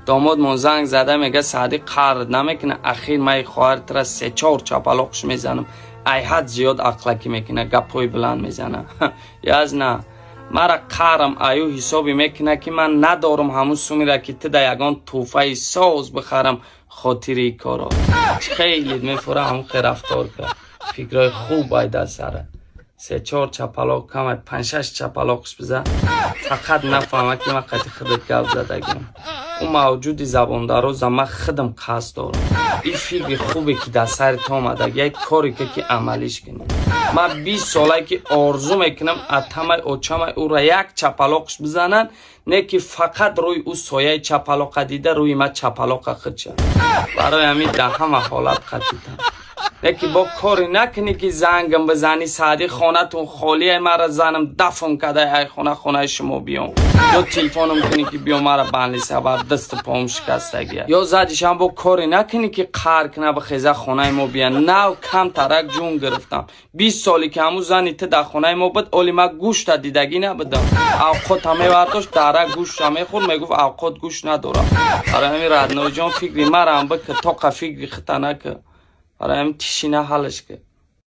داماد من زنگ زده میگه سعدی قهر نمیکنه، اخیر من خواهرت را 3-4 چپلاقش میزنم. ای حد زیاد عقلکی میکنه، گپای بلند میزنه. یاز نه مرا قهرم ایو حسابی میکنه که من ندارم همون سومی را که تا یگان توفه ساز بخرم خاطری کارا. خیلی میفوره همون خیر رفتار کرد. فکرای خوب باید از سره 3-4 چپلاق کمه 5-6 چپلاقش بزن، فقط نفهمه که من قطعی خودت گفت زدگیم. اون موجود زبان دراز من خودم قصد دارم. این فکر خوبه که در سرت آمده، یک کاری که عملیش کنم. من 20 ساله که آرزو میکنم اتمه اوچمه او را یک چپلاقش بزنن، نه که فقط روی او سایه چپلاق دیده روی من چپلاق خود شد. برای همین در همه حالت قطعیتم. یکی با کاری نکنی که زنگم بزنی سعدی خانه تون خالیه، مرا زنم دفن کده ای خانه شما بیام، یا تلفنم کنی که بیام مرا بنلی سبب دست پام شکستگیه، یا زدیش هم با کاری نکنی که قهر کنه بخیزه خانه ما بیان. نه کم ترک جون گرفتم 20 سالی که همون زنی ته در خانه ما بود، اولی ما گوشت دیدگی نبودم. اوقات همه وقتش درک گوشت همه خور میگفت اوقات گوشت ندارم. برای همین ردنای جان فکری مرا هم بکر تا فکری خطا نکر. برای همین تشینه حلش که